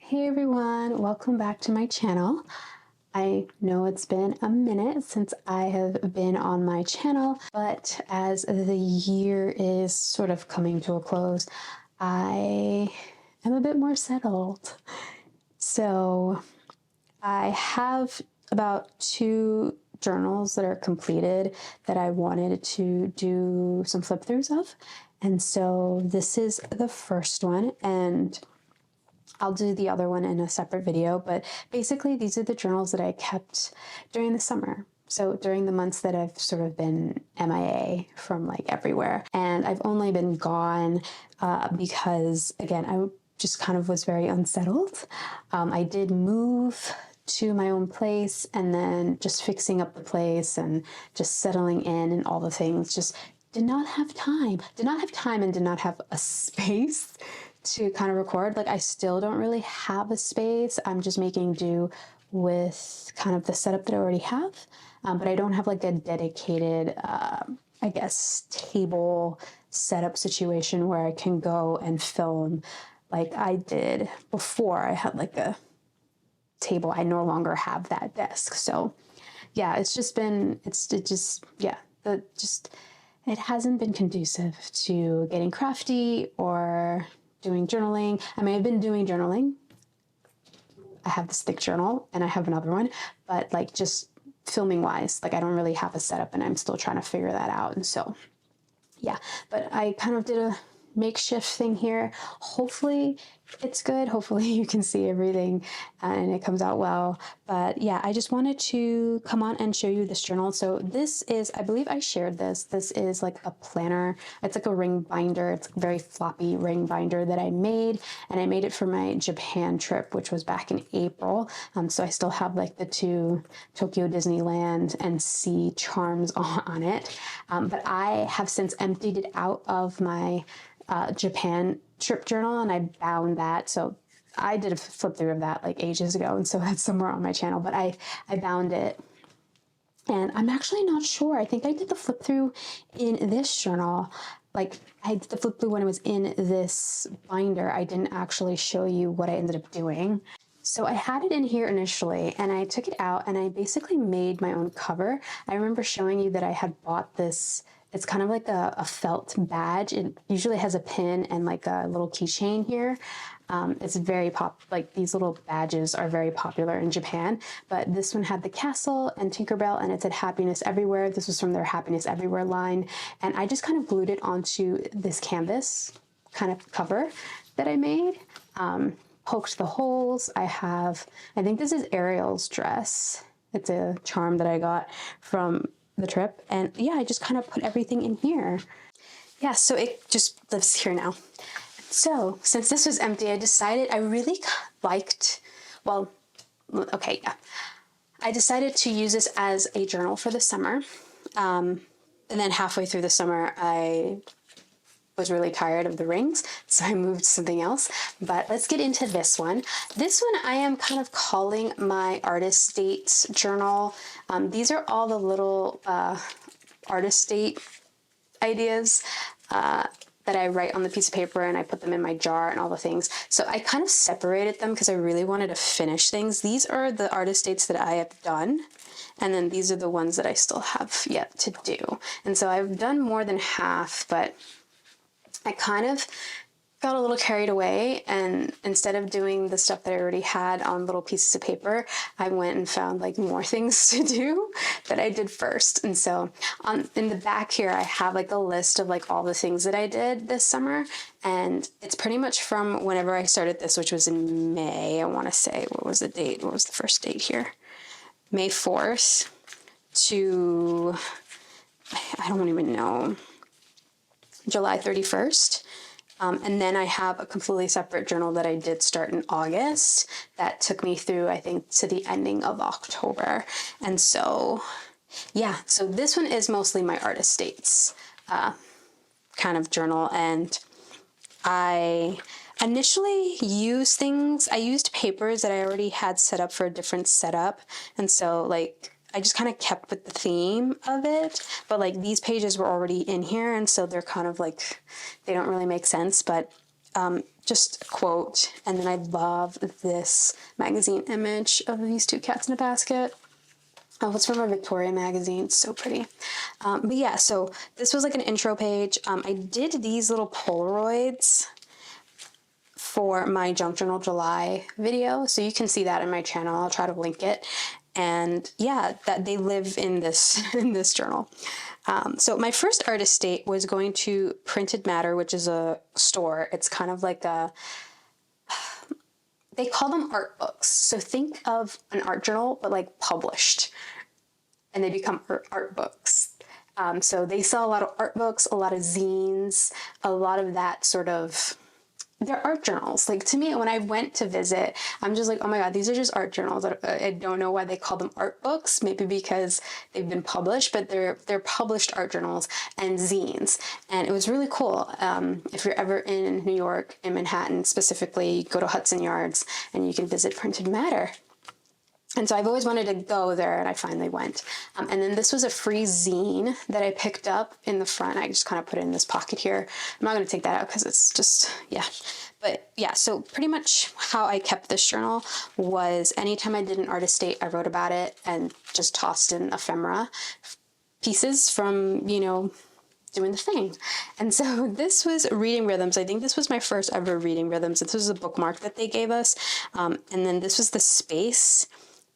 Hey everyone, welcome back to my channel. I know it's been a minute since I have been on my channel, but as the year is sort of coming to a close, I am a bit more settled. So I have about 2 journals that are completed that I wanted to do some flip throughs of. And so this is the first one, and I'll do the other one in a separate video, but basically these are the journals that I kept during the summer. So during the months that I've sort of been MIA from like everywhere. And I've only been gone because, again, I just kind of was very unsettled. I did move to my own place, and then just fixing up the place and just settling in and all the things, just did not have time and did not have a space to kind of record. Like, I still don't really have a space. I'm just making do with kind of the setup that I already have, but I don't have like a dedicated I guess table setup situation where I can go and film like I did before. I had like a table. I no longer have that desk. So yeah, it hasn't been conducive to getting crafty or doing journaling. I mean, I've been doing journaling. I have this thick journal and I have another one, but like just filming wise, like I don't really have a setup and I'm still trying to figure that out. And so, yeah, but I kind of did a makeshift thing here. Hopefully it's good. Hopefully you can see everything and it comes out well. But yeah, I just wanted to come on and show you this journal. So this is, I believe I shared this. This is like a planner. It's like a ring binder. It's a very floppy ring binder that I made, and I made it for my Japan trip, which was back in April. So I still have like the 2 Tokyo Disneyland and sea charms on it. But I have since emptied it out of my Japan trip journal, and I bound that. So I did a flip through of that like ages ago, and so that's somewhere on my channel, but I bound it. And I'm actually not sure. I think I did the flip through in this journal. Like, I did the flip through when it was in this binder. I didn't actually show you what I ended up doing. So I had it in here initially, and I took it out and I basically made my own cover. I remember showing you that I had bought this. It's kind of like a felt badge. It usually has a pin and like a little keychain here. It's very like these little badges are very popular in Japan, but this one had the castle and Tinkerbell, and it said Happiness Everywhere. This was from their Happiness Everywhere line. And I just kind of glued it onto this canvas kind of cover that I made. Poked the holes. I think this is Ariel's dress. It's a charm that I got from the trip. And yeah, I just kind of put everything in here. Yeah, so it just lives here now. So since this was empty, I decided I really liked, well, okay, yeah. I decided to use this as a journal for the summer. And then halfway through the summer, I was really tired of the rings, so I moved to something else. But let's get into this one. This one I am kind of calling my artist dates journal. These are all the little artist date ideas that I write on the piece of paper, and I put them in my jar and all the things. So I kind of separated them because I really wanted to finish things. These are the artist dates that I have done, and then these are the ones that I still have yet to do. And so I've done more than half, but I kind of got a little carried away, and instead of doing the stuff that I already had on little pieces of paper, I went and found like more things to do that I did first. And so in the back here, I have like a list of like all the things that I did this summer, and it's pretty much from whenever I started this, which was in May. I want to say, what was the date? What was the first date here? May 4th to, I don't even know, July 31st. And then I have a completely separate journal that I did start in August that took me through, I think, to the ending of October. And so, yeah, so this one is mostly my artist dates kind of journal. And I initially used I used papers that I already had set up for a different setup. And so, like, I just kind of kept with the theme of it, but like these pages were already in here, and so they're kind of like, they don't really make sense. But just a quote. And then I love this magazine image of these two cats in a basket. Oh, it's from a Victoria magazine. It's so pretty. But yeah, so this was like an intro page. I did these little Polaroids for my Junk Journal July video. So you can see that in my channel. I'll try to link it. And yeah, that they live in this in this journal. So my first artist date was going to Printed Matter, which is a store. It's kind of like they call them art books. So think of an art journal, but like published, and they become art books. So they sell a lot of art books, a lot of zines, a lot of that sort of, they're art journals. Like, to me, when I went to visit, I'm just like, oh my God, these are just art journals. I don't know why they call them art books. Maybe because they've been published, but they're published art journals and zines. And it was really cool. If you're ever in New York, in Manhattan specifically, go to Hudson Yards and you can visit Printed Matter. And so I've always wanted to go there, and I finally went. And then this was a free zine that I picked up in the front. I just kind of put it in this pocket here. I'm not going to take that out because it's just, yeah. But yeah, so pretty much how I kept this journal was anytime I did an artist date, I wrote about it and just tossed in ephemera pieces from, you know, doing the thing. And so this was Reading Rhythms. I think this was my first ever Reading Rhythms. This was a bookmark that they gave us. And then this was the space.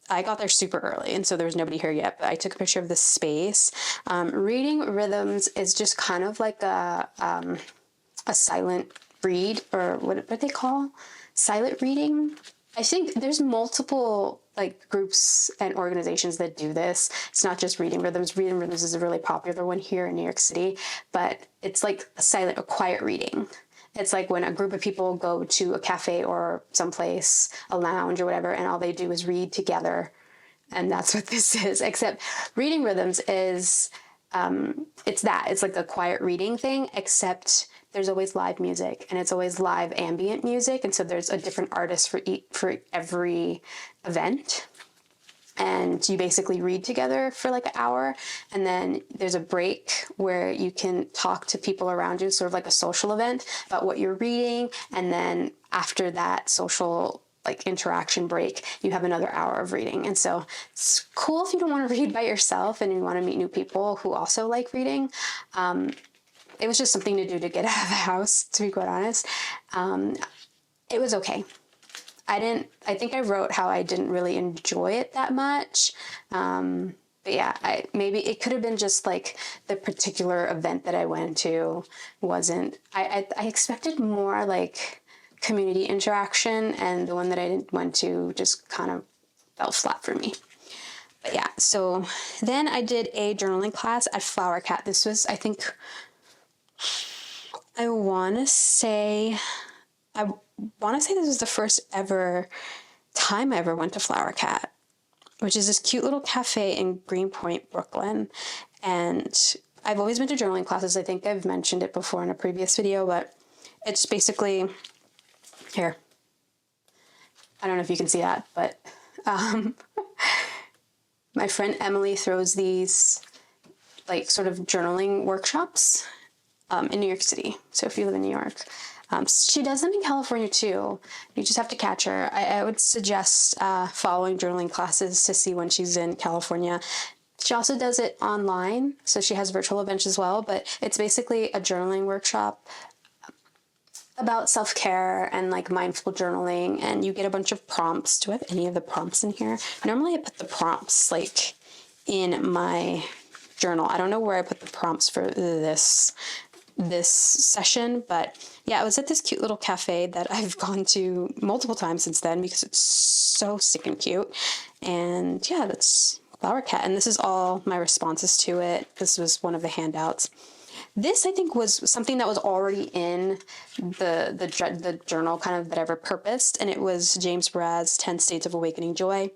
I got there super early, and so there was nobody here yet, but I took a picture of the space. Reading Rhythms is just kind of like a silent read, or what they call silent reading. I think there's multiple like groups and organizations that do this. It's not just Reading Rhythms. Reading Rhythms is a really popular one here in New York City, but it's like a quiet reading. It's like when a group of people go to a cafe or someplace, a lounge or whatever, and all they do is read together. And that's what this is. Except Reading Rhythms is, it's like a quiet reading thing, except there's always live music, and it's always live ambient music. And so there's a different artist for every event. And you basically read together for like an hour, and then there's a break where you can talk to people around you, sort of like a social event about what you're reading. And then after that social like interaction break, you have another hour of reading. And so it's cool if you don't want to read by yourself and you want to meet new people who also like reading. It was just something to do to get out of the house, to be quite honest. It was okay. I think I wrote how I didn't really enjoy it that much. But yeah, maybe it could have been just like the particular event that I went to wasn't, I expected more like community interaction, and the one that I went to just kind of fell flat for me. But yeah, so then I did a journaling class at Flower Cat. This was, I think, I want to say this was the first ever time I ever went to Flower Cat, which is this cute little cafe in Greenpoint, Brooklyn. And I've always been to journaling classes. I think I've mentioned it before in a previous video, but it's basically, here, I don't know if you can see that, but my friend Emily throws these like sort of journaling workshops in New York City. So if you live in New York, she does them in California too. You just have to catch her. I would suggest following journaling classes to see when she's in California. She also does it online, so she has virtual events as well, but it's basically a journaling workshop about self-care and like mindful journaling, and you get a bunch of prompts. Do I have any of the prompts in here? Normally I put the prompts like in my journal. I don't know where I put the prompts for this session, but yeah, I was at this cute little cafe that I've gone to multiple times since then because it's so stinking cute. And yeah, that's Flower Cat, and this is all my responses to it. This was one of the handouts. This, I think, was something that was already in the journal kind of that I repurposed, and it was James Baraz's 10 States of Awakening Joy.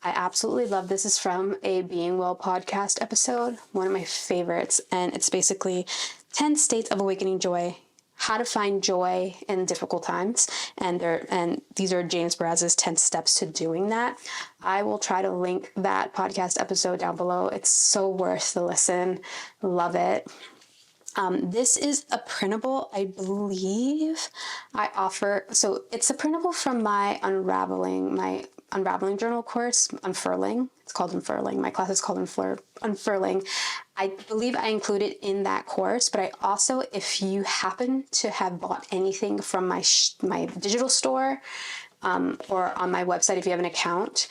I absolutely love this. Is from a Being Well podcast episode, one of my favorites, and it's basically 10 States of Awakening Joy, how to find joy in difficult times, and these are James Baraz's 10 steps to doing that. I will try to link that podcast episode down below. It's so worth the listen. Love it. This is a printable, I believe I offer. So it's a printable from my unraveling journal course, unfurling. It's called unfurling. My class is called unfurling. I believe I include it in that course, but I also, if you happen to have bought anything from my digital store, or on my website, if you have an account,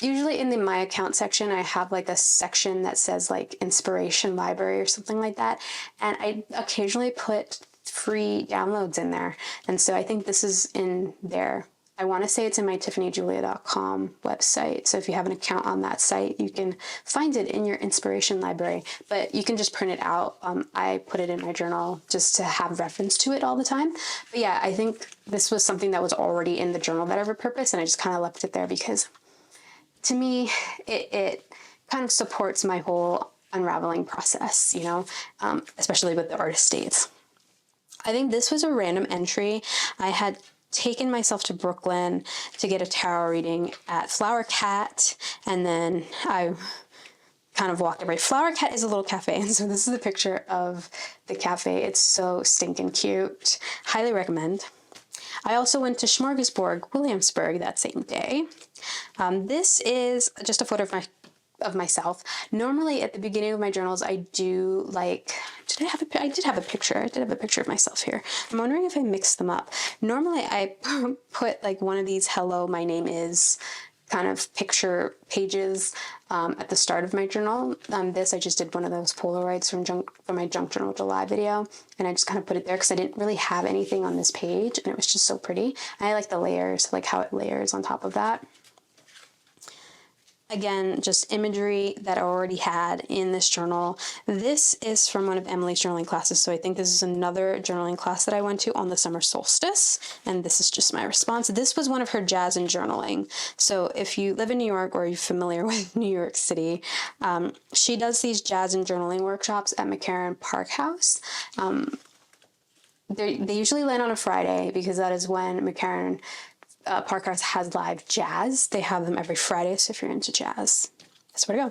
usually in the my account section, I have like a section that says like inspiration library or something like that. And I occasionally put free downloads in there. And so I think this is in there. I want to say it's in my tiffanyjulia.com website. So if you have an account on that site, you can find it in your inspiration library, but you can just print it out. I put it in my journal just to have reference to it all the time. But yeah, I think this was something that was already in the journal that I repurposed, and I just kind of left it there because to me, it kind of supports my whole unraveling process, you know, especially with the artist dates. I think this was a random entry. I had taken myself to Brooklyn to get a tarot reading at Flower Cat, and then I kind of walked away. Flower Cat is a little cafe, and so this is a picture of the cafe. It's so stinking cute. Highly recommend. I also went to Smorgasburg, Williamsburg that same day. This is just a photo of myself. Normally at the beginning of my journals, I do like, I did have a picture of myself here. I'm wondering if I mixed them up. Normally I put like one of these hello, my name is kind of picture pages at the start of my journal. This, I just did one of those Polaroids from my Junk Journal July video, and I just kind of put it there because I didn't really have anything on this page, and it was just so pretty. I like the layers, like how it layers on top of that. Again, just imagery that I already had in this journal. This is from one of Emily's journaling classes, so I think this is another journaling class that I went to on the summer solstice, and this is just my response. This was one of her jazz and journaling. So if you live in New York or you're familiar with New York City, she does these jazz and journaling workshops at McCarran Park House. They usually land on a Friday because that is when McCarran Park House has live jazz. They have them every Friday, so if you're into jazz, that's where to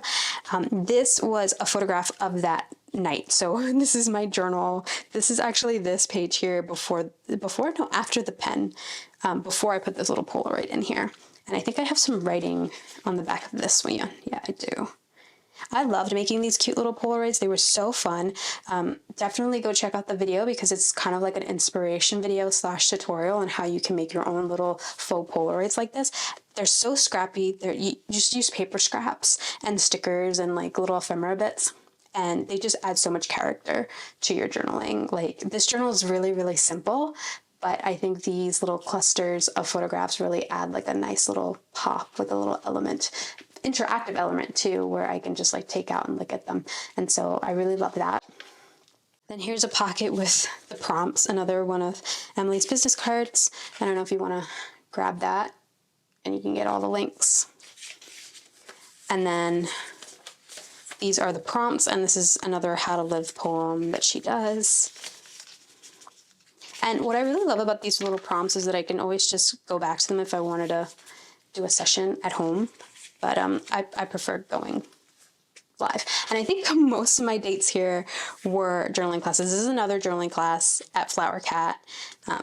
go. This was a photograph of that night. So this is my journal. This is actually this page here after the pen, before I put this little Polaroid in here. And I think I have some writing on the back of this one. Yeah, I do. I loved making these cute little Polaroids. They were so fun. Definitely go check out the video because it's kind of like an inspiration video / tutorial on how you can make your own little faux Polaroids like this. They're so scrappy. You just use paper scraps and stickers and like little ephemera bits, and they just add so much character to your journaling. Like, this journal is really, really simple, but I think these little clusters of photographs really add like a nice little pop, like a little element, interactive element too, where I can just like take out and look at them. And so I really love that. Then here's a pocket with the prompts, another one of Emily's business cards. I don't know if you want to grab that, and you can get all the links. And then these are the prompts, and this is another How to Live poem that she does. And what I really love about these little prompts is that I can always just go back to them if I wanted to do a session at home. But I prefer going live. And I think most of my dates here were journaling classes. This is another journaling class at Flower Cat.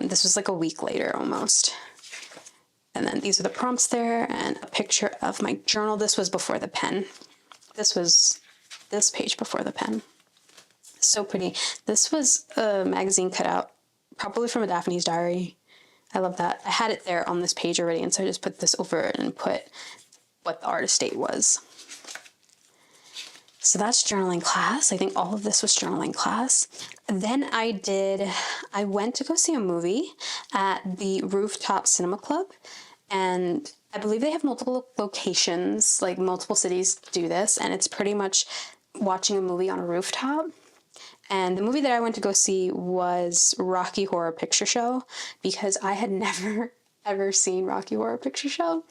This was like a week later almost. And then these are the prompts there and a picture of my journal. This was before the pen. This was this page before the pen. So pretty. This was a magazine cutout, probably from a Daphne's diary. I love that. I had it there on this page already, and so I just put this over it and put what the artist date was. So that's journaling class. I think all of this was journaling class. Then I went to go see a movie at the Rooftop Cinema Club, and I believe they have multiple locations, like multiple cities do this, and it's pretty much watching a movie on a rooftop. And the movie that I went to go see was Rocky Horror Picture Show, because I had never ever seen Rocky Horror Picture Show.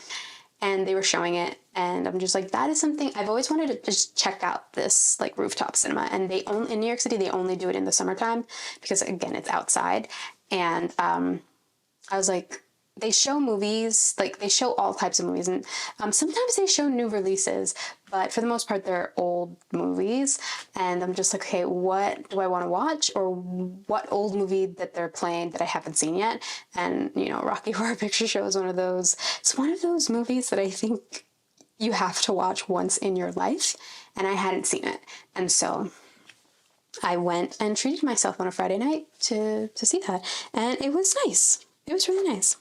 And they were showing it, and I'm just like, that is something I've always wanted to just check out, this like rooftop cinema. And in New York City, they only do it in the summertime because, again, it's outside. And I was like, they show movies, like they show all types of movies, and sometimes they show new releases, but for the most part they're old movies, and I'm just like, okay, what do I want to watch, or what old movie that they're playing that I haven't seen yet? And Rocky Horror Picture Show is one of those. It's one of those movies that I think you have to watch once in your life, and I hadn't seen it, and so I went and treated myself on a Friday night to see that, and it was nice. It was really nice.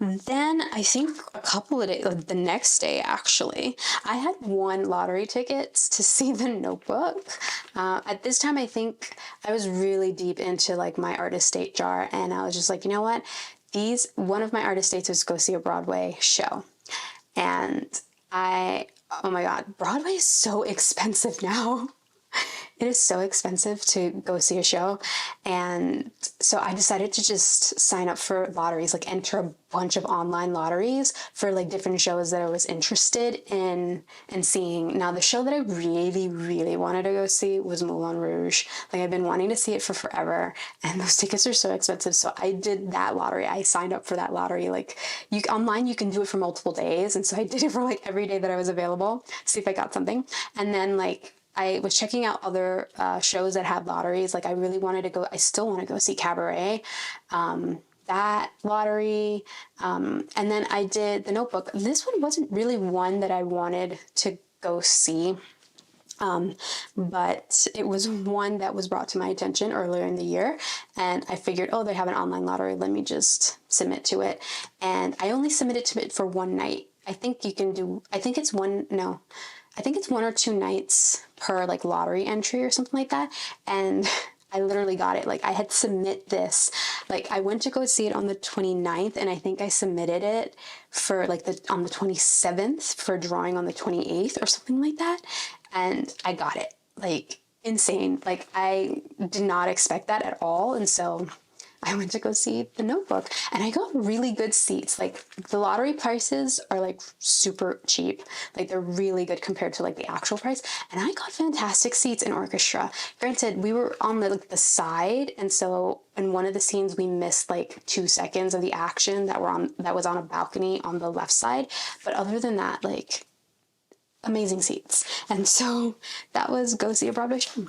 Then I think a couple of days, like the next day actually, I had won lottery tickets to see The Notebook. At this time, I think I was really deep into like my artist date jar, and I was just like, you know what? One of my artist dates was go see a Broadway show, and oh my God, Broadway is so expensive now. It is so expensive to go see a show, and so I decided to just sign up for lotteries, like enter a bunch of online lotteries for like different shows that I was interested in seeing. Now, the show that I really, really wanted to go see was Moulin Rouge. Like, I've been wanting to see it for forever, and those tickets are so expensive, so I did that lottery. I signed up for that lottery. Like, online you can do it for multiple days, and so I did it for like every day that I was available, see if I got something. And then like I was checking out other shows that had lotteries. Like, I really wanted to go, I still want to go see Cabaret, that lottery. And then I did The Notebook. This one wasn't really one that I wanted to go see, but it was one that was brought to my attention earlier in the year. And I figured, oh, they have an online lottery. Let me just submit to it. And I only submitted to it for one night. I think it's one or two nights per like lottery entry or something like that. And I literally got it. Like, I had submit this, like I went to go see it on the 29th, and I think I submitted it for like on the 27th for drawing on the 28th or something like that. And I got it. Like, insane. Like, I did not expect that at all. And so I went to go see The Notebook, and I got really good seats. Like, the lottery prices are like super cheap. Like, they're really good compared to like the actual price. And I got fantastic seats in orchestra. Granted, we were on the side, and so in one of the scenes we missed like 2 seconds of the action that was on a balcony on the left side. But other than that, like, amazing seats. And so that was go see a Broadway show.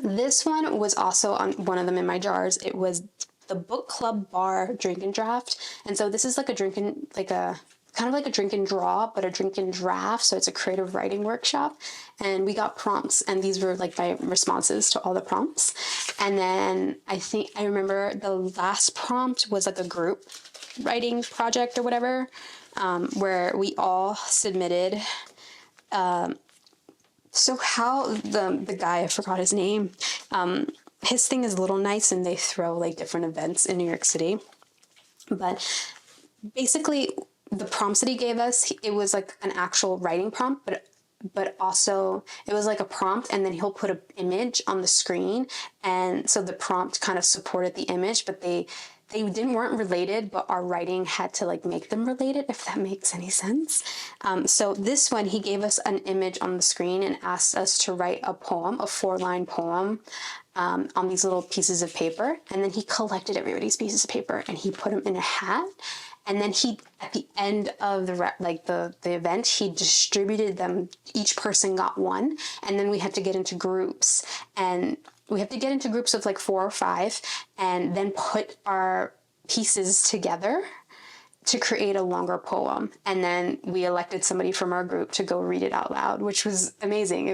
This one was also on one of them in my jars. It was the book club bar drink and draft. And so this is like kind of like a drink and draw, but a drink and draft. So it's a creative writing workshop. And we got prompts, and these were like my responses to all the prompts. And then I remember the last prompt was like a group writing project or whatever, where we all submitted, so how the guy, I forgot his name, his thing is Little Nights, and they throw like different events in New York City. But basically the prompts that he gave us, it was like an actual writing prompt, but also it was like a prompt, and then he'll put an image on the screen, and so the prompt kind of supported the image, but they weren't related, but our writing had to like make them related, if that makes any sense. So this one, he gave us an image on the screen and asked us to write a poem, a 4-line poem, on these little pieces of paper. And then he collected everybody's pieces of paper and he put them in a hat. And then at the end of the event, he distributed them. Each person got one. And then we had to get into groups, and we have to get into groups of like 4 or 5, and then put our pieces together to create a longer poem. And then we elected somebody from our group to go read it out loud, which was amazing.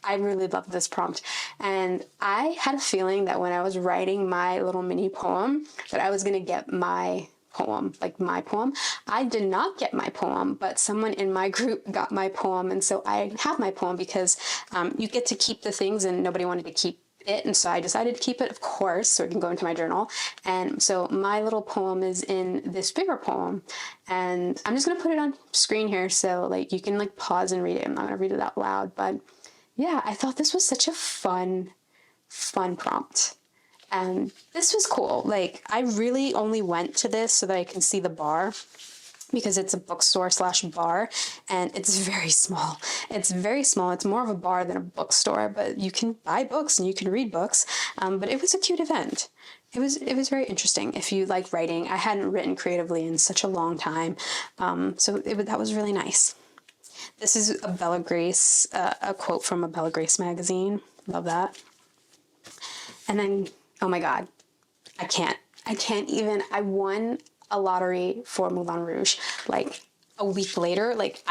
I really loved this prompt. And I had a feeling that when I was writing my little mini poem, that I was going to get my poem, like my poem. I did not get my poem, but someone in my group got my poem. And so I have my poem because you get to keep the things, and nobody wanted to keep it, and so I decided to keep it, of course, so it can go into my journal. And so my little poem is in this bigger poem, and I'm just gonna put it on screen here so like you can like pause and read it. I'm not gonna read it out loud, but yeah, I thought this was such a fun prompt, and this was cool. Like, I really only went to this so that I can see the bar, because it's a bookstore / bar, and it's very small. It's very small. It's more of a bar than a bookstore, but you can buy books and you can read books. But it was a cute event. it was very interesting. If you like writing, I hadn't written creatively in such a long time, so that was really nice. This is a Bella Grace, a quote from a Bella Grace magazine. Love that. And then, oh my God, I can't even. I won a lottery for Moulin Rouge like a week later, like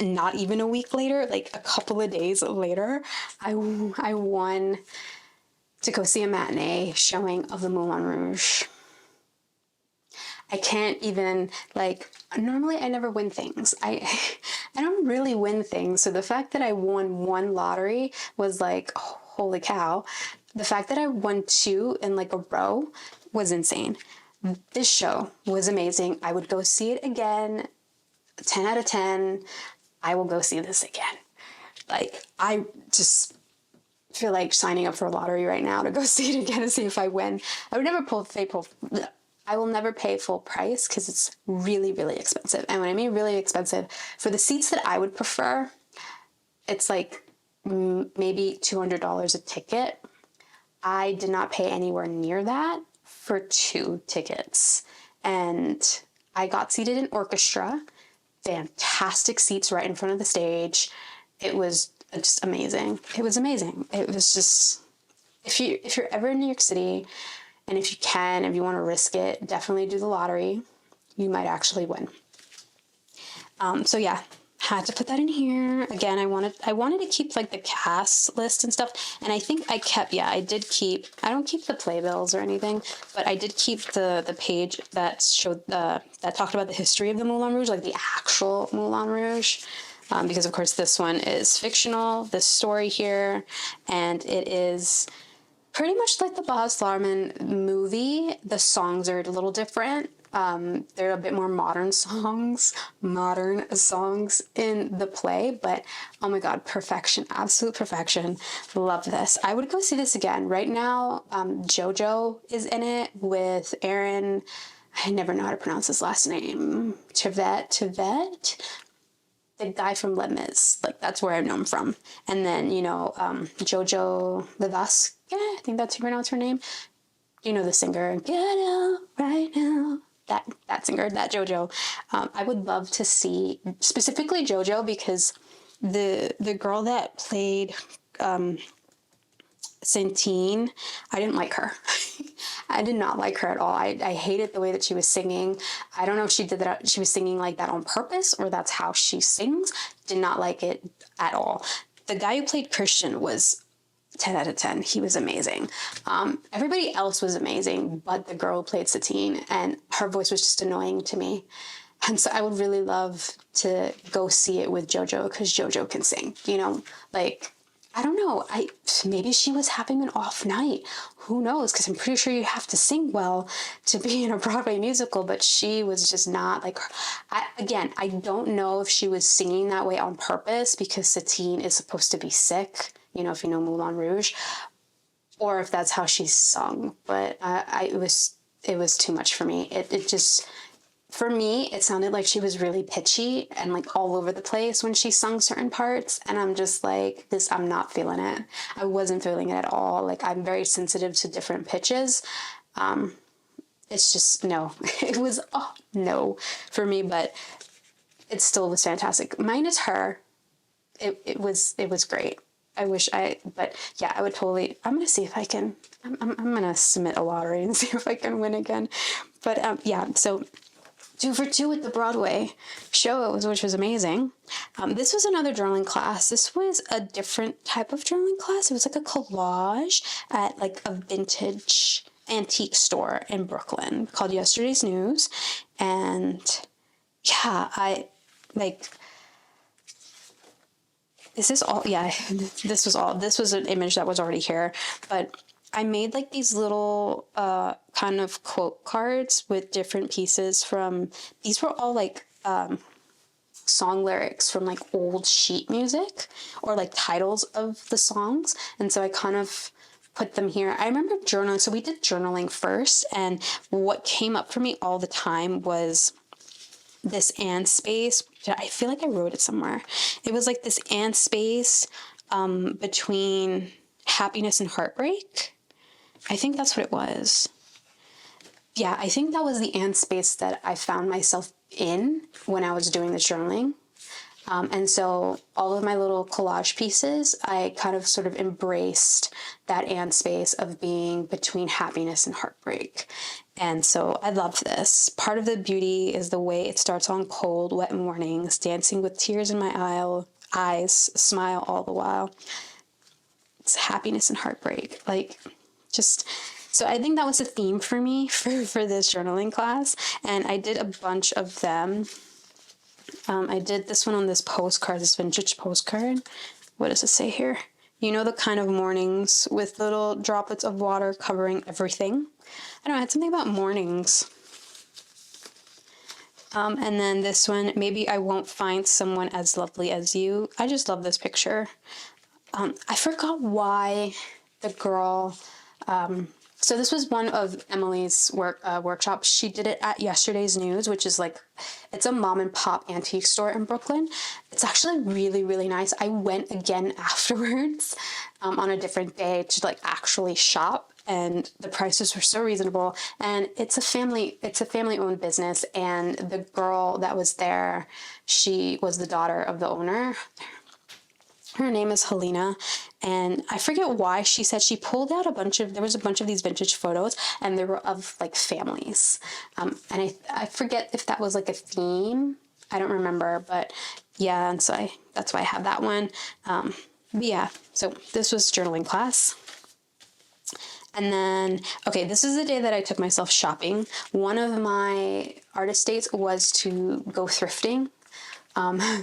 not even a week later, like a couple of days later. I won to go see a matinee showing of the Moulin Rouge. I can't even, like, normally I never win things. I don't really win things. So the fact that I won one lottery was like, oh, holy cow. The fact that I won two in like a row was insane. This show was amazing. I would go see it again. 10 out of 10. I will go see this again. Like, I just feel like signing up for a lottery right now to go see it again and see if I win. I would never I will never pay full price because it's really, really expensive. And when I mean really expensive, for the seats that I would prefer, it's like maybe $200 a ticket. I did not pay anywhere near that for 2 tickets. And I got seated in orchestra, fantastic seats right in front of the stage. It was just amazing. It was amazing. It was just, if you're ever in New York City, and if you want to risk it, definitely do the lottery. You might actually win. So yeah, had to put that in here. Again, I wanted to keep like the cast list and stuff. And I think I don't keep the playbills or anything, but I did keep the page that showed that talked about the history of the Moulin Rouge, like the actual Moulin Rouge. Because of course this one is fictional, this story here, and it is pretty much like the Baz Luhrmann movie. The songs are a little different. They're a bit more modern songs in the play, but oh my God, perfection, absolute perfection. Love this. I would go see this again. Right now, JoJo is in it with Aaron. I never know how to pronounce his last name. Tveit. The guy from Les Mis, like that's where I know him from. And then, Jojo Levasque, I think that's how you pronounce her name. You know the singer, Get Out Right Now. That singer, that JoJo. I would love to see, specifically JoJo, because the girl that played Santine, I didn't like her. I did not like her at all. I hated the way that she was singing. I don't know if she did that. She was singing like that on purpose or that's how she sings. Did not like it at all. The guy who played Christian was 10 out of 10. He was amazing. Everybody else was amazing, but the girl who played Satine, and her voice was just annoying to me. And so I would really love to go see it with JoJo because JoJo can sing, like, I don't know. Maybe she was having an off night. Who knows? Because I'm pretty sure you have to sing well to be in a Broadway musical, but she was just not like. I don't know if she was singing that way on purpose because Satine is supposed to be sick. If you know Moulin Rouge, or if that's how she sung. But it was too much for me. It just. For me, it sounded like she was really pitchy and like all over the place when she sung certain parts. And I'm just like, I'm not feeling it. I wasn't feeling it at all. Like, I'm very sensitive to different pitches. It's just, no. It was, no for me, but it still was fantastic. Minus her, it was great. But yeah, I would totally, I'm going to see if I can, I'm going to submit a lottery and see if I can win again. But yeah, so 2 for 2 with the Broadway show, which was amazing. This was another journaling class. This was a different type of journaling class. It was like a collage at like a vintage antique store in Brooklyn called Yesterday's News. And yeah, this was an image that was already here, but I made like these little kind of quote cards with different pieces these were all like song lyrics from like old sheet music or like titles of the songs. And so I kind of put them here. I remember journaling. So we did journaling first. And what came up for me all the time was this and space. I feel like I wrote it somewhere. It was like this and space between happiness and heartbreak. I think that's what it was. yeah, I think that was the and space that I found myself in when I was doing this journaling. And so all of my little collage pieces, I kind of sort of embraced that and space of being between happiness and heartbreak. And so I love this. Part of the beauty is the way it starts on cold, wet mornings, dancing with tears in my eyes, smile all the while. It's happiness and heartbreak. Like, just... So I think that was a theme for me for this journaling class. And I did a bunch of them. I did this one on this postcard, this vintage postcard. What does it say here? You know, the kind of mornings with little droplets of water covering everything. I don't know, I had something about mornings. And then this one, maybe I won't find someone as lovely as you. I just love this picture. I forgot why the girl... So this was one of Emily's workshops. She did it at Yesterday's News, which is like, it's a mom and pop antique store in Brooklyn. It's actually really, really nice. I went again afterwards on a different day to like actually shop, and the prices were so reasonable. And it's a family owned business. And the girl that was there, she was the daughter of the owner. Her name is Helena, and I forget why she said she pulled out there was a bunch of these vintage photos, and they were of like families. And I forget if that was like a theme. I don't remember, but yeah, and so that's why I have that one. But yeah, so this was journaling class. And then, okay, this is the day that I took myself shopping. One of my artist dates was to go thrifting.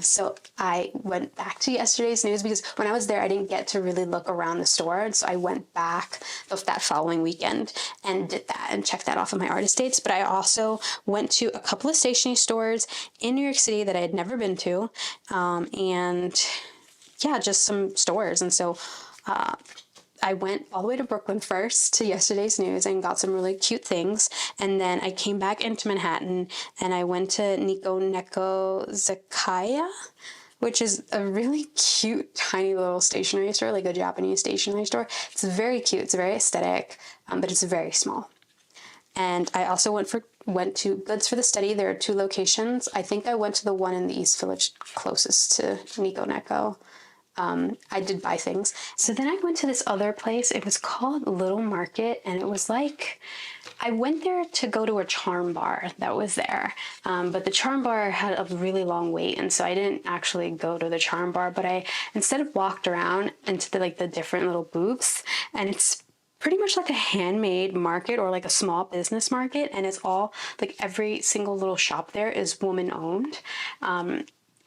So I went back to Yesterday's News because when I was there, I didn't get to really look around the store. So I went back of that following weekend and did that and checked that off of my artist dates. But I also went to a couple of stationery stores in New York City that I had never been to. And yeah, just some stores. And so, I went all the way to Brooklyn first to Yesterday's News and got some really cute things. And then I came back into Manhattan and I went to Nico Neko Zakaya, which is a really cute, tiny little stationery store, like a Japanese stationery store. It's very cute. It's very aesthetic, but it's very small. And I also went to Goods for the Study. There are 2 locations. I think I went to the one in the East Village closest to Nico Neko. I did buy things. So then I went to this other place. It was called Little Market, and it was like, I went there to go to a charm bar that was there. But the charm bar had a really long wait, and so I didn't actually go to the charm bar, but I instead walked around into the different little booths, and it's pretty much like a handmade market or like a small business market, and it's all like every single little shop there is woman owned.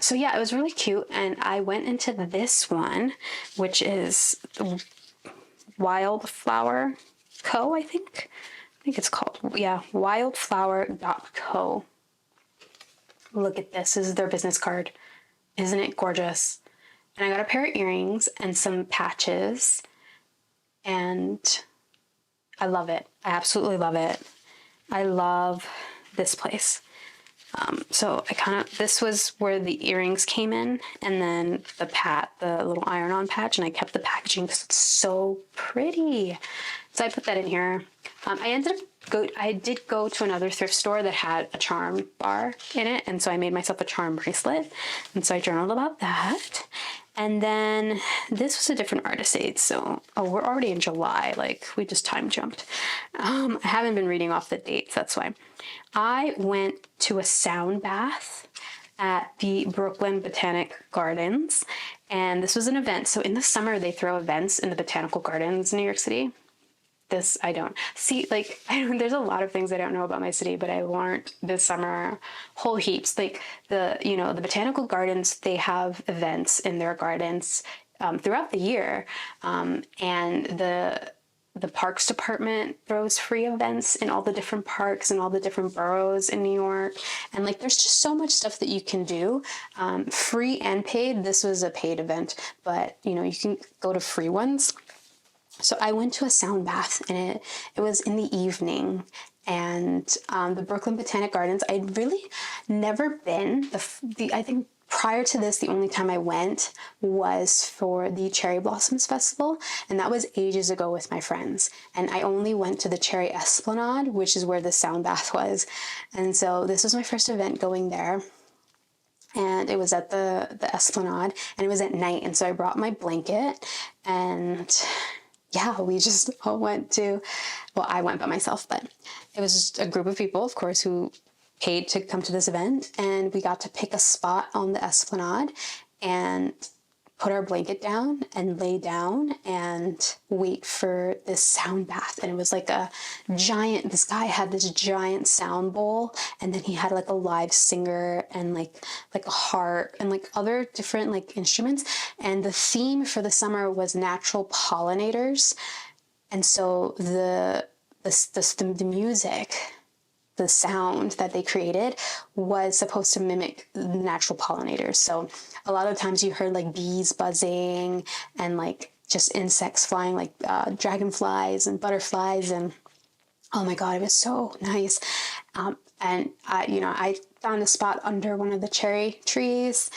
So yeah, it was really cute, and I went into this one, which is the Wildflower Co., I think it's called, yeah, wildflower.co. Look at this. This is their business card. Isn't it gorgeous? And I got a pair of earrings and some patches, and I love it. I absolutely love it. I love this place. So this was where the earrings came in, and then the little iron-on patch, and I kept the packaging because it's so pretty. So I put that in here. I did go to another thrift store that had a charm bar in it, and so I made myself a charm bracelet, and so I journaled about that. And then this was a different artist date, so we're already in July, like we just time jumped. I haven't been reading off the dates, that's why. I went to a sound bath at the Brooklyn Botanic Gardens, and this was an event. So in the summer, they throw events in the Botanical Gardens in New York City. This I don't see, there's a lot of things I don't know about my city, but I learned this summer whole heaps. Like the Botanical Gardens, they have events in their gardens throughout the year, and the Parks Department throws free events in all the different parks and all the different boroughs in New York. And there's just so much stuff that you can do, free and paid. This was a paid event, but you can go to free ones. So I went to a sound bath, and it was in the evening, and the Brooklyn Botanic Gardens, I'd really never been. I think prior to this, the only time I went was for the Cherry Blossoms Festival, and that was ages ago with my friends. And I only went to the Cherry Esplanade, which is where the sound bath was. And so this was my first event going there. And it was at the Esplanade, and it was at night. And so I brought my blanket, and yeah, we just all went to, well, I went by myself, but it was just a group of people, of course, who paid to come to this event, and we got to pick a spot on the Esplanade and put our blanket down and lay down and wait for this sound bath. And it was like a giant, this guy had this giant sound bowl, and then he had like a live singer and like a harp and like other different like instruments. And the theme for the summer was natural pollinators. And so the music, the sound that they created was supposed to mimic natural pollinators. So a lot of times you heard like bees buzzing and like just insects flying, like dragonflies and butterflies. And oh my God, it was so nice. And I found a spot under one of the cherry trees,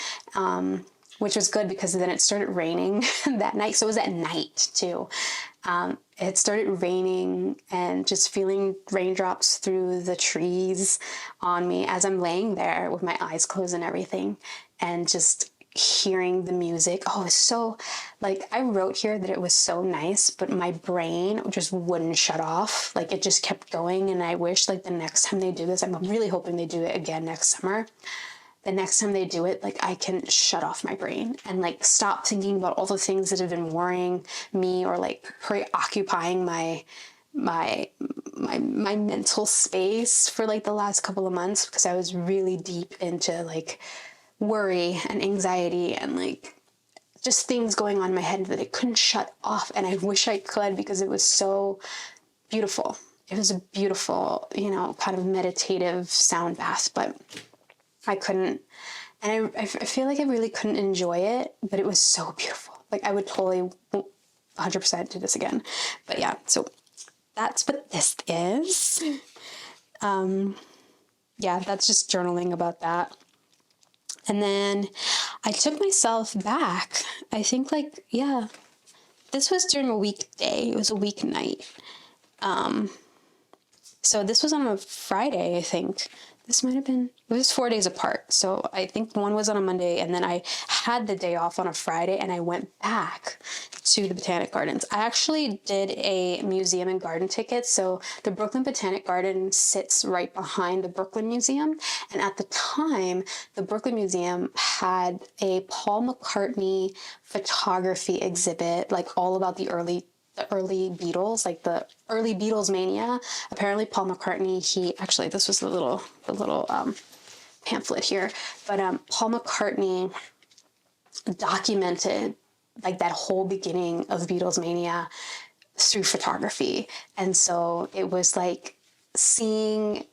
which was good because then it started raining that night. So it was at night too. It started raining and just feeling raindrops through the trees on me as I'm laying there with my eyes closed and everything, and just hearing the music. Oh, it was so, like, I wrote here that it was so nice, but my brain just wouldn't shut off. Like, it just kept going, and I wish, like, the next time they do this, I'm really hoping they do it again next summer. The next time they do it, like, I can shut off my brain and like stop thinking about all the things that have been worrying me or like preoccupying my mental space for like the last couple of months, because I was really deep into like worry and anxiety and like just things going on in my head that I couldn't shut off. And I wish I could, because it was so beautiful. It was a beautiful, kind of meditative sound bath, but I couldn't, and I feel like I really couldn't enjoy it, but it was so beautiful. Like, I would totally 100% do this again. But yeah, so that's what this is. Yeah, that's just journaling about that. And then I took myself back. I think this was during a weekday. It was a weeknight. So this was on a Friday, I think. This might have been, it was 4 days apart. So I think one was on a Monday, and then I had the day off on a Friday, and I went back to the Botanic Gardens. I actually did a museum and garden ticket. So the Brooklyn Botanic Garden sits right behind the Brooklyn Museum. And at the time, the Brooklyn Museum had a Paul McCartney photography exhibit, like all about the early Beatles, like the early Beatles mania. Apparently Paul McCartney, this was the little pamphlet here, but Paul McCartney documented like that whole beginning of Beatles mania through photography. And so it was like seeing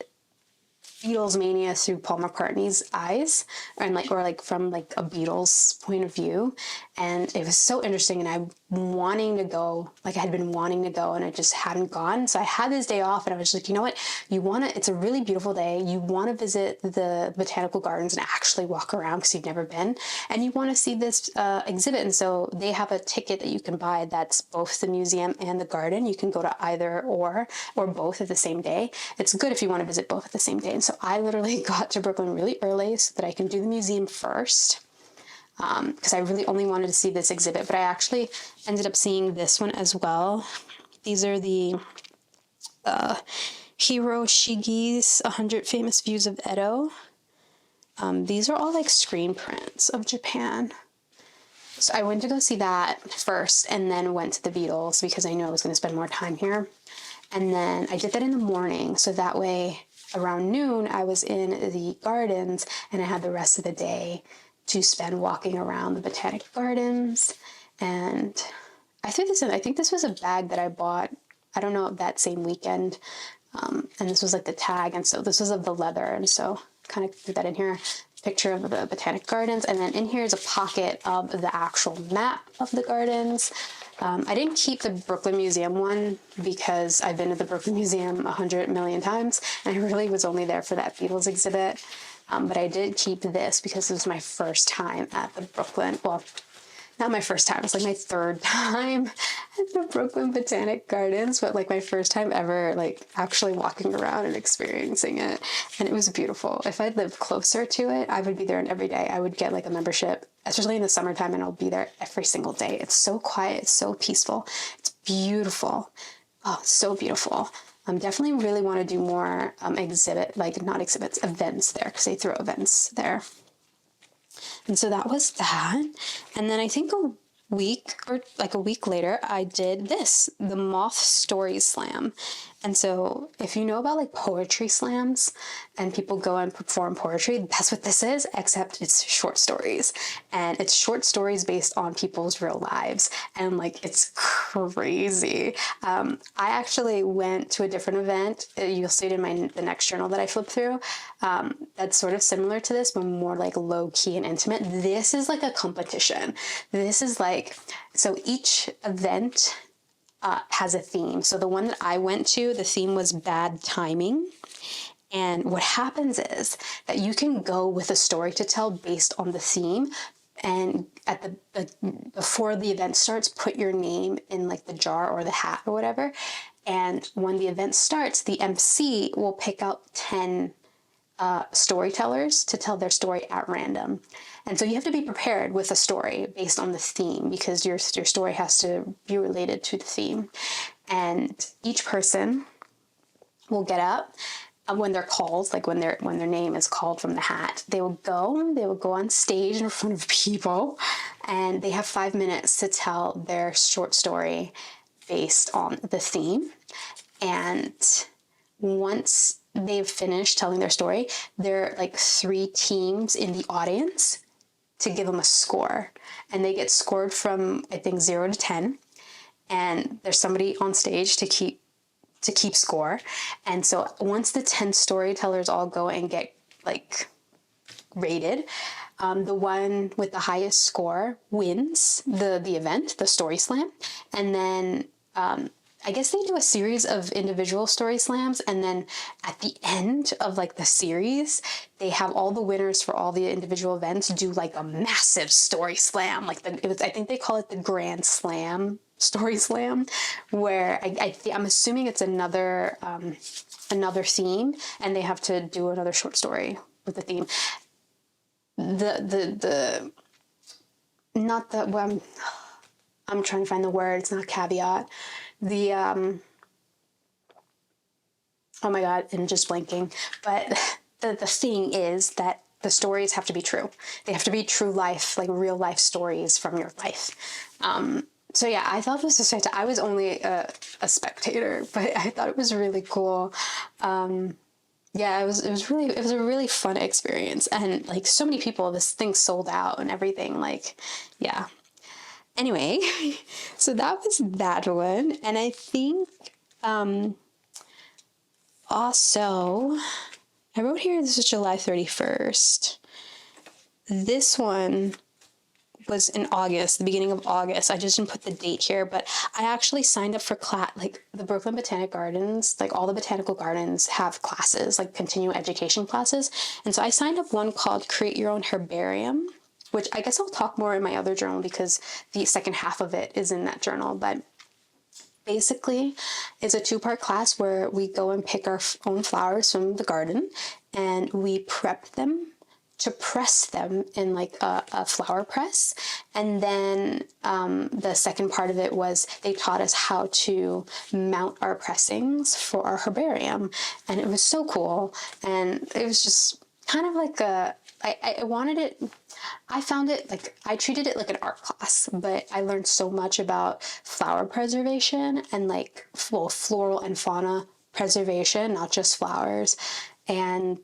Beatles mania through Paul McCartney's eyes, and from like a Beatles point of view. And it was so interesting, and I had been wanting to go, and I just hadn't gone. So I had this day off, and I was like, you know what, it's a really beautiful day, you want to visit the Botanical Gardens and actually walk around because you've never been, and you want to see this exhibit. And so they have a ticket that you can buy that's both the museum and the garden. You can go to either or both at the same day. It's good if you want to visit both at the same day. And so I literally got to Brooklyn really early so that I can do the museum first, because I really only wanted to see this exhibit. But I actually ended up seeing this one as well. These are the Hiroshige's 100 Famous Views of Edo. These are all like screen prints of Japan. So I went to go see that first, and then went to the Beatles because I knew I was going to spend more time here. And then I did that in the morning, so that way around noon I was in the gardens, and I had the rest of the day to spend walking around the Botanic Gardens. And I think this was a bag that I bought, I don't know, that same weekend. And this was like the tag, and so this was of the leather, and so kind of threw that in here. Picture of the Botanic Gardens, and then in here is a pocket of the actual map of the gardens. I didn't keep the Brooklyn Museum one because I've been to the Brooklyn Museum 100 million times, and I really was only there for that Beatles exhibit. But I did keep this because it was my first time at the Brooklyn, well, not my first time, it's like my third time at the Brooklyn Botanic Gardens, but like my first time ever like actually walking around and experiencing it. And it was beautiful. If I lived closer to it, I would be there every day. I would get like a membership, especially in the summertime, and I'll be there every single day. It's so quiet, it's so peaceful, it's beautiful. Oh, so beautiful. Definitely really want to do more events there, because they throw events there. And so that was that. And then I think a week later, I did the Moth Story Slam. And so if you know about like poetry slams and people go and perform poetry, that's what this is, except it's short stories. And it's short stories based on people's real lives. And like, it's crazy. I actually went to a different event. You'll see it in the next journal that I flip through. That's sort of similar to this, but more like low key and intimate. This is like a competition. This is like, so each event has a theme. So the one that I went to, the theme was bad timing. And what happens is that you can go with a story to tell based on the theme. And at before the event starts, put your name in like the jar or the hat or whatever. And when the event starts, the MC will pick out 10 storytellers to tell their story at random. And so you have to be prepared with a story based on the theme, because your story has to be related to the theme. And each person will get up when they're called, like when their name is called from the hat. They will go on stage in front of people, and they have 5 minutes to tell their short story based on the theme. And once they've finished telling their story, there are like 3 teams in the audience to give them a score. And they get scored from, I think, 0 to 10. And there's somebody on stage to keep score. And so once the 10 storytellers all go and get like rated, the one with the highest score wins the event, the story slam. And then I guess they do a series of individual story slams, and then at the end of like the series, they have all the winners for all the individual events do like a massive story slam. Like I think they call it the Grand Slam story slam, where I'm assuming it's another theme, and they have to do another short story with the theme. I'm trying to find the word. It's not caveat. Oh my God, I'm just blanking. But the thing is that the stories have to be true. They have to be true life, like real life stories from your life. So yeah, I thought this was fantastic. I was only a spectator, but I thought it was really cool. Yeah, it was a really fun experience, and like so many people, this thing sold out and everything. Like, yeah. Anyway, so that was that one. And I think also, I wrote here this is July 31st. This one was in August, the beginning of August. I just didn't put the date here, but I actually signed up for like the Brooklyn Botanic Gardens, like all the botanical gardens have classes, like continuing education classes. And so I signed up one called Create Your Own Herbarium, which I guess I'll talk more in my other journal because the second half of it is in that journal. But basically, it's a 2-part class where we go and pick our own flowers from the garden, and we prep them to press them in like a flower press. And then the second part of it was they taught us how to mount our pressings for our herbarium. And it was so cool. And it was just kind of like I found it like, I treated it like an art class, but I learned so much about flower preservation and like floral and fauna preservation, not just flowers. And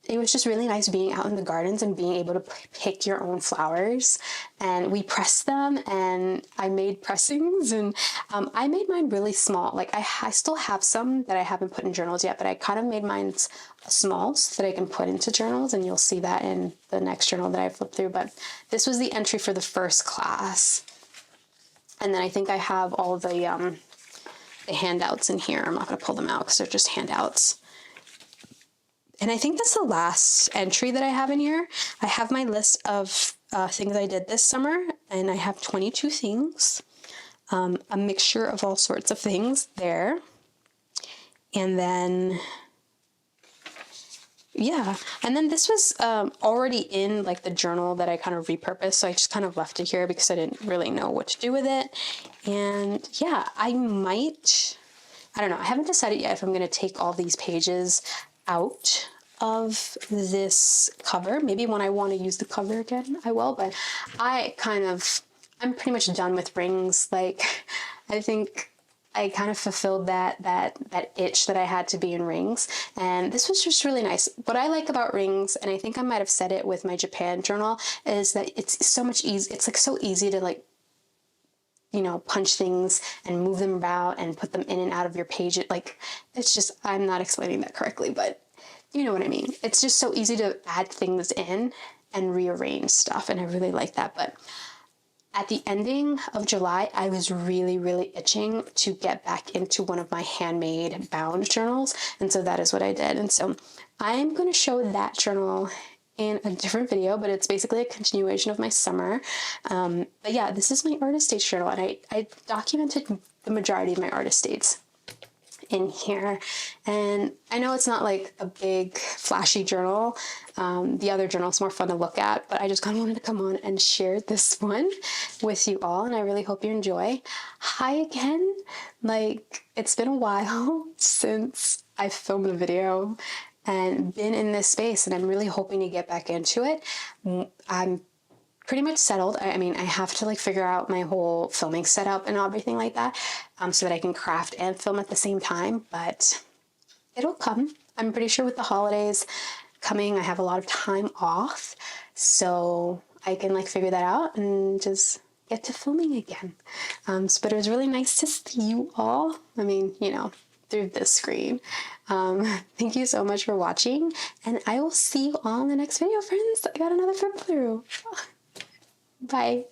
it was just really nice being out in the gardens and being able to pick your own flowers. And we pressed them, and I made pressings, and I made mine really small. Like I still have some that I haven't put in journals yet, but I kind of made mine small so that I can put into journals, and you'll see that in the next journal that I flip through. But this was the entry for the first class. And then I think I have all the handouts in here. I'm not going to pull them out because they're just handouts. And I think that's the last entry that I have in here. I have my list of things I did this summer, and I have 22 things, a mixture of all sorts of things there. And then, yeah, and then this was already in like the journal that I kind of repurposed, so I just kind of left it here because I didn't really know what to do with it. And yeah, I don't know, I haven't decided yet if I'm going to take all these pages out of this cover. Maybe when I want to use the cover again, I will, but I'm pretty much done with rings. Like, I think I kind of fulfilled that itch that I had to be in rings, and this was just really nice. What I like about rings, and I think I might have said it with my Japan journal, is that it's so much easy. It's like so easy to like, you know, punch things and move them about and put them in and out of your page. Like, it's just, I'm not explaining that correctly, but you know what I mean. It's just so easy to add things in and rearrange stuff, and I really like that. But at the ending of July, I was really, really itching to get back into one of my handmade bound journals, and so that is what I did. And so I'm going to show that journal in a different video, but it's basically a continuation of my summer. But yeah, this is my artist dates journal, and I documented the majority of my artist dates in here. And I know it's not like a big flashy journal. The other journal is more fun to look at, but I just kind of wanted to come on and share this one with you all, and I really hope you enjoy. Hi again. Like, it's been a while since I filmed a video and been in this space, and I'm really hoping to get back into it. I'm pretty much settled. I mean, I have to like figure out my whole filming setup and everything like that, so that I can craft and film at the same time, but it'll come. I'm pretty sure with the holidays coming, I have a lot of time off, so I can like figure that out and just get to filming again. But it was really nice to see you all. I mean, you know, through this screen. Thank you so much for watching, and I will see you all in the next video, friends. I got another flip through. Bye.